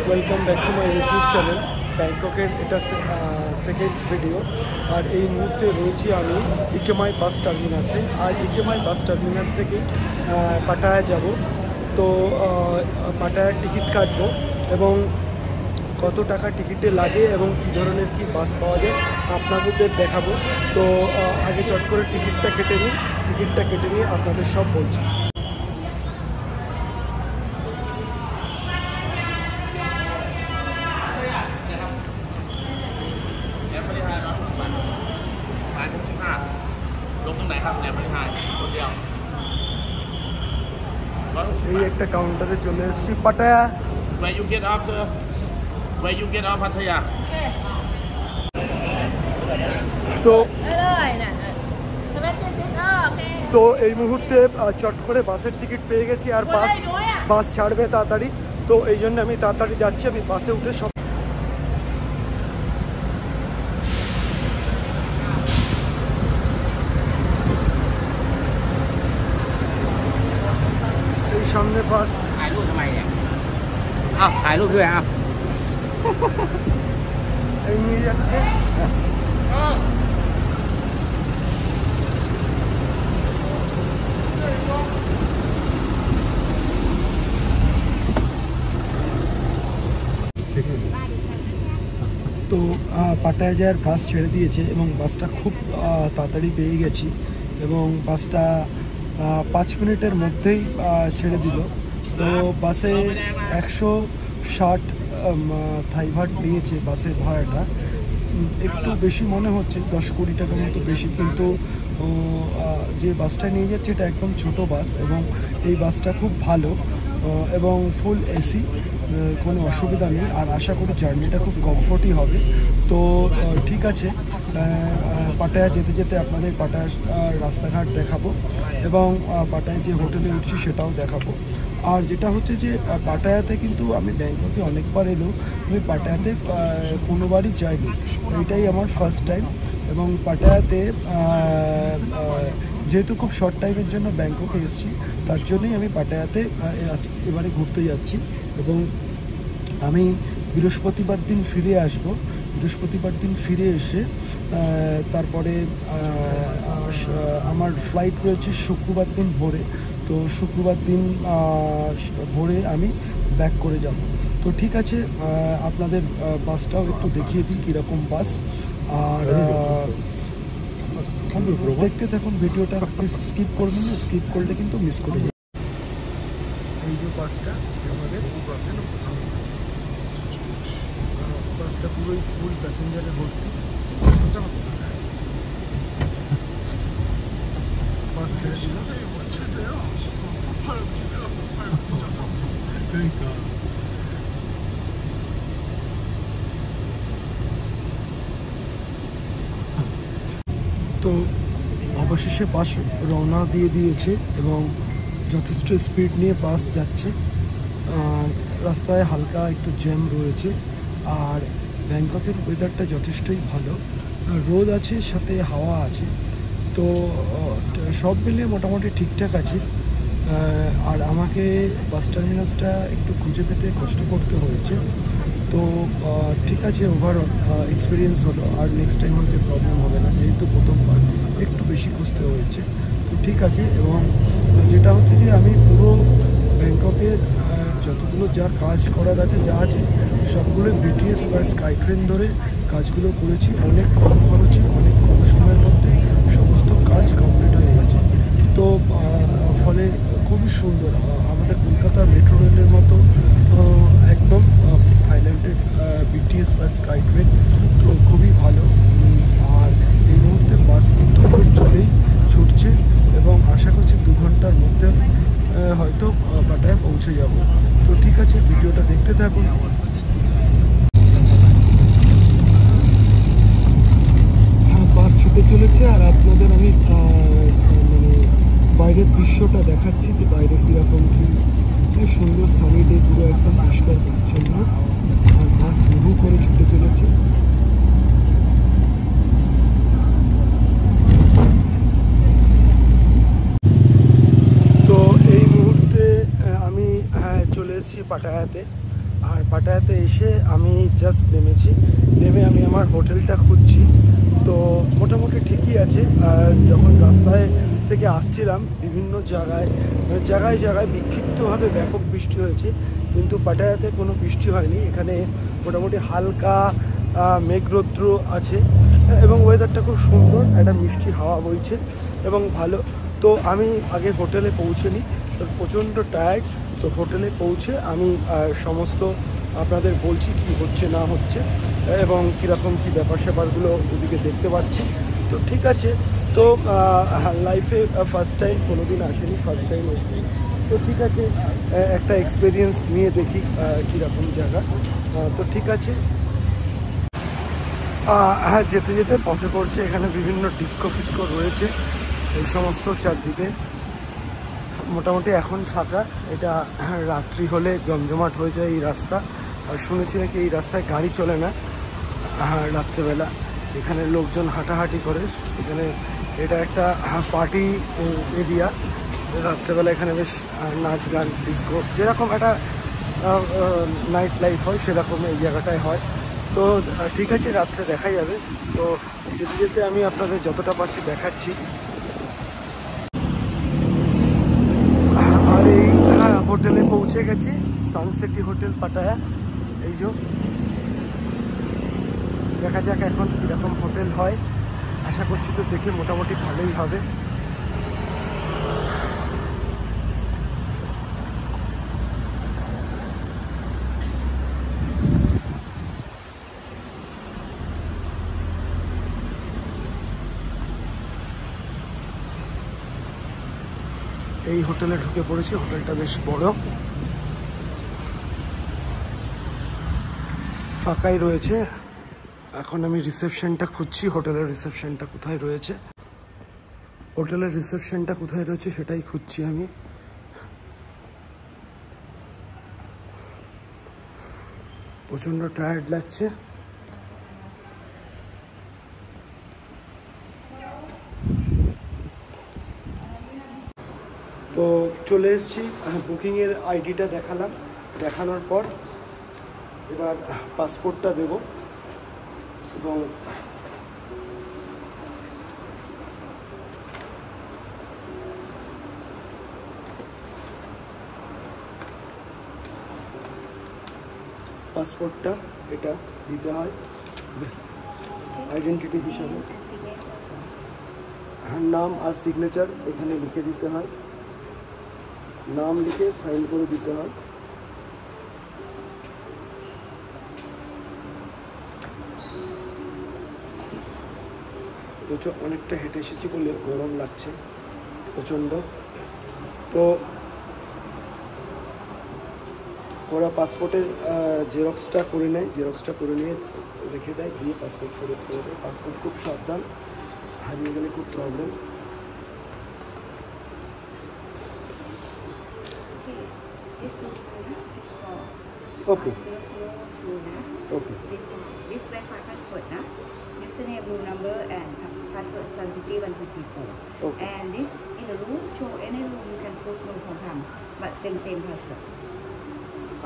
Welcome back to my YouTube channel. ব্যাংককের এটা second video. আর এই মুহূর্তে রয়েছি আমি ইকেমাই বাস টার্মিনাসে। আর ইকেমাই বাস টার্মিনাস থেকে পাটায়া যাব। তো পাটায়ার টিকিট কাটবো এবং কত টাকা টিকিটে লাগে এবং কী ধরনের কি বাস পাওয়া যায় আপনাদের দেখাবো। তো আগে চট করে টিকিটটা কেটে নিয়ে আপনাদের সব বলছি। এই একটা কাউন্টারে চলে এসেছি Pattaya. Where you get off, sir? Where you get off, Pattaya? তো এই মুহূর্তে চট করে বাসের টিকিট পেয়ে গেছি। আর বাস ছাড়বে তাড়াতাড়ি, তো এই জন্য আমি তাড়াতাড়ি যাচ্ছি। আমি বাসে উঠে সব এই সামনে বাস। এই নিয়ে যাচ্ছে। তো পাটায়া যাওয়ার বাস ছেড়ে দিয়েছে এবং বাসটা খুব তাড়াতাড়ি পেয়ে গেছি এবং বাসটা 5 মিনিটের মধ্যেই ছেড়ে দিল। তো বাসে 160 থাই ভাট নিয়েছে বাসের ভাড়াটা। একটু বেশি মনে হচ্ছে, 10-20 টাকার মতো বেশি, কিন্তু যে বাসটা নিয়ে যাচ্ছে এটা একদম ছোট বাস এবং এই বাসটা খুব ভালো এবং ফুল এসি, কোনো অসুবিধা নেই। আর আশা করি জার্নিটা খুব কমফোর্টই হবে। তো ঠিক আছে, পাটায়া যেতে যেতে আপনাদের পাটায়া রাস্তাঘাট দেখাবো এবং পাটায় যে হোটেলে উঠছি সেটাও দেখাবো। আর যেটা হচ্ছে যে পাটায়াতে কিন্তু আমি ব্যাংককে অনেকবার এলেও আমি পাটায়াতে কোনোবারই যাইনি, এটাই আমার ফার্স্ট টাইম। এবং পাটায়াতে যেহেতু খুব শর্ট টাইমের জন্য ব্যাংককে এসেছি, তার জন্যই আমি পাটায়াতে এবারে ঘুরতে যাচ্ছি এবং আমি বৃহস্পতিবার দিন ফিরে আসব। বৃহস্পতিবার দিন ফিরে এসে তারপরে আমার ফ্লাইট রয়েছে শুক্রবার দিন ভোরে। তো শুক্রবার দিন ভোরে আমি ব্যাক করে যাব। তো ঠিক আছে, আপনাদের বাসটাও একটু দেখিয়ে দিই কীরকম বাস। আর দেখতে থাকুন ভিডিওটা, প্লিজ স্কিপ করবেন না, স্কিপ করলে কিন্তু মিস করে যাবেন। এই যে বাসটা আমাদের, বাসটা পুরোই ফুল প্যাসেঞ্জারে ভর্তি। বাস ছেড়ে দিল। তো অবশেষে বাস রওনা দিয়ে দিয়েছে এবং যথেষ্ট স্পিড নিয়ে বাস যাচ্ছে। রাস্তায় হালকা একটু জ্যাম রয়েছে। আর ব্যাংককের ওয়েদারটা যথেষ্টই ভালো, রোদ আছে, সাথে হাওয়া আছে। তো সব মিলিয়ে মোটামুটি ঠিকঠাক আছে। আর আমাকে বাস টার্মিনাসটা একটু খুঁজে পেতে কষ্ট করতে হয়েছে। তো ঠিক আছে, ওভারঅল এক্সপিরিয়েন্স হলো। আর নেক্সট টাইম হয়তো প্রবলেম হবে না, যেহেতু প্রথমবার একটু বেশি খুঁজতে হয়েছে। তো ঠিক আছে। এবং যেটা হচ্ছে যে আমি পুরো ব্যাংককের যতগুলো যা কাজ করার আছে, যা আছে সবগুলো বিটিএস বা স্কাই ট্রেন ধরে কাজগুলো করেছি। অনেক কম খরচে, অনেক কম সময়ের মধ্যে সমস্ত কাজ কমপ্লিট হয়ে গেছে। তো ফলে খুবই সুন্দর, আমাদের কলকাতা মেট্রো রেলের মতো একদম থাইল্যান্ডের বিটিএস বা স্কাই ট্রেন। তো খুবই ভালো। আর এই মুহূর্তে বাস কিন্তু চলেই ছুটছে এবং আশা করছি 2 ঘন্টার মধ্যে হয়তো পাটায় পৌঁছে যাব। তো ঠিক আছে, ভিডিওটা দেখতে থাকুন। বাস ছুটে চলেছে আর আপনাদের আমি মানে বাইরের দৃশ্যটা দেখাচ্ছি যে বাইরে কীরকম কী সুন্দর সানি ডে, পুরো একদম পরিষ্কার পরিচ্ছন্ন। আর বাস হুহু করে ছুটে চলেছে। তো এই মুহূর্তে আমি চলে এসেছি পাটায়াতে। আর পাটায়াতে এসে আমি জাস্ট নেমে আমি আমার হোটেলটা খুঁজছি। তো মোটামুটি ঠিকই আছে। আর যখন রাস্তায় থেকে আসছিলাম বিভিন্ন জায়গায় বিক্ষিপ্তভাবে ব্যাপক বৃষ্টি হয়েছে, কিন্তু পাটায়াতে কোনো বৃষ্টি হয়নি। এখানে মোটামুটি হালকা মেঘরৌদ্র আছে এবং ওয়েদারটা খুব সুন্দর, একটা মিষ্টি হাওয়া বইছে এবং ভালো। তো আমি আগে হোটেলে পৌঁছে নিই, তো প্রচণ্ড টায়ার্ড। তো হোটেলে পৌঁছে আমি সমস্ত আপনাদের বলছি কি হচ্ছে না হচ্ছে এবং কীরকম কী ব্যাপার স্যাপারগুলো ওদিকে দেখতে পাচ্ছি। তো ঠিক আছে। তো লাইফে ফার্স্ট টাইম, কোনো দিন আসেনি, ফার্স্ট টাইম এসেছি। তো ঠিক আছে, একটা এক্সপিরিয়েন্স নিয়ে দেখি কীরকম জায়গা। তো ঠিক আছে। হ্যাঁ, যেতে যেতে পথে পড়ছে এখানে বিভিন্ন ডিস্কো ফিস্কো রয়েছে এই সমস্ত চারদিকে। মোটামুটি এখন ফাঁকা। এটা রাত্রি হলে জমজমাট হয়ে যায় এই রাস্তা। আর শুনেছি নাকি এই রাস্তায় গাড়ি চলে না রাত্রেবেলা। এখানে লোকজন হাঁটাহাঁটি করে। এখানে এটা একটা পার্টি এরিয়া। রাত্রেবেলা এখানে বেশ নাচ গান ডিস্কো যেরকম একটা নাইট লাইফ হয় সেরকম এই জায়গাটায় হয়। তো ঠিক আছে, রাত্রে দেখা যাবে। তো যেতে যেতে আমি আপনাদের যতটা পারছি দেখাচ্ছি। আর এই হোটেলে পৌঁছে গেছি, সানসিটি হোটেল পাটায়া। এই যে দেখা যাক এখন কীরকম হোটেল হয়। আশা করছি তো দেখে মোটামুটি ভালোই হবে। এই হোটেলে ঢুকে পড়েছি। হোটেলটা বেশ বড়, ফাঁকাই রয়েছে। এখন আমি রিসেপশনটা খুঁজছি, হোটেলের রিসেপশনটা কোথায় রয়েছে। হোটেলের রিসেপশনটা কোথায় রয়েছে সেটাই খুঁজছি আমি। প্রচণ্ড টায়ার্ড লাগছে। তো চলে এসেছি, বুকিংয়ের আইডিটা দেখালাম। দেখানোর পর এবার পাসপোর্টটা দেব এবং পাসপোর্টটা এটা দিতে হয় আইডেন্টিটি হিসাবে। নাম আর সিগনেচার এখানে লিখে দিতে হয়, নাম লিখে সাইন করে দিতে হয়। অনেকটা হেঁটে এসেছি বলে গরম লাগছে প্রচণ্ড। তো ওরা পাসপোর্টের জেরক্সটা করে নেয়, জেরক্সটা করে নিয়ে রেখে দেয়, দিয়ে পাসপোর্ট ফেরত করে দেয়। পাসপোর্ট খুব সাবধান, হারিয়ে গেলে খুব problem. Okay okay. This verify passport na. Username, room number, and password sensitive 1 2 3 4. Okay. And this in the room, show any room you can put no problem, but same password.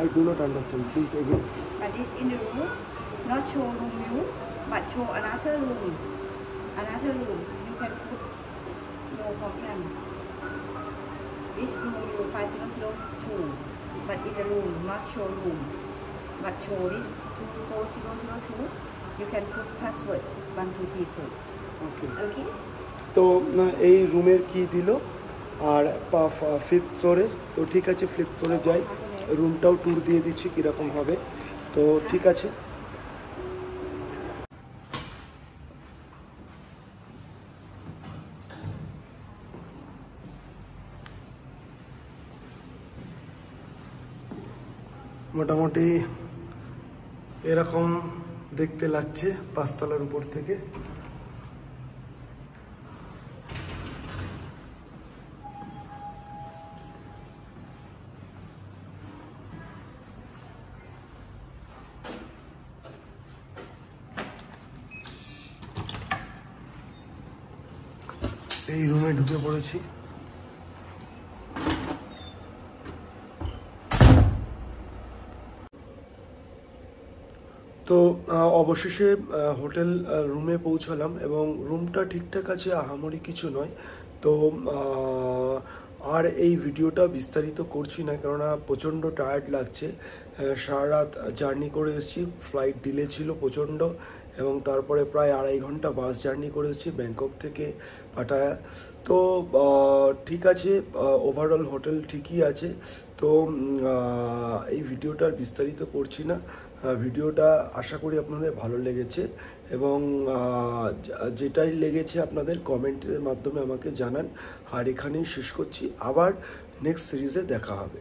I do not understand. Please again. But this in the room, not show room you, but show another room. Another room you can put no problem. This room you 5002, but in the room not show room, but show this 24002. You can put password 1 2 3 4. Okay. Okay. তো এই রুমের কি দিল আর 5th ফ্লোরে। তো ঠিক আছে, 5th ফ্লোরে যাই, রুমটাও ট্যুর দিয়ে দিচ্ছি কীরকম হবে। তো ঠিক আছে। মোটামুটি এরকম দেখতে লাগছে 5 তলার উপর থেকে। এই রুমে ঢুকে পড়েছি। তো অবশেষে হোটেল রুমে পৌঁছালাম এবং রুমটা ঠিকঠাক আছে, আহামরি কিছু নয়। তো আর এই ভিডিওটা বিস্তারিত করছি না, কেননা প্রচণ্ড টায়ার্ড লাগছে। সারা রাত জার্নি করে এসেছি, ফ্লাইট ডিলে ছিল প্রচণ্ড, এবং তারপরে প্রায় 2.5 ঘন্টা বাস জার্নি করে এসেছি ব্যাংকক থেকে পাটায়া। তো ঠিক আছে, ওভারঅল হোটেল ঠিকই আছে। তো এই ভিডিওটা বিস্তারিত করছি না। ভিডিওটা আশা করি আপনাদের ভালো লেগেছে, এবং যেটাই লেগেছে আপনাদের কমেন্টের মাধ্যমে আমাকে জানান। আর এখানেই শেষ করছি, আবার নেক্সট সিরিজে দেখা হবে।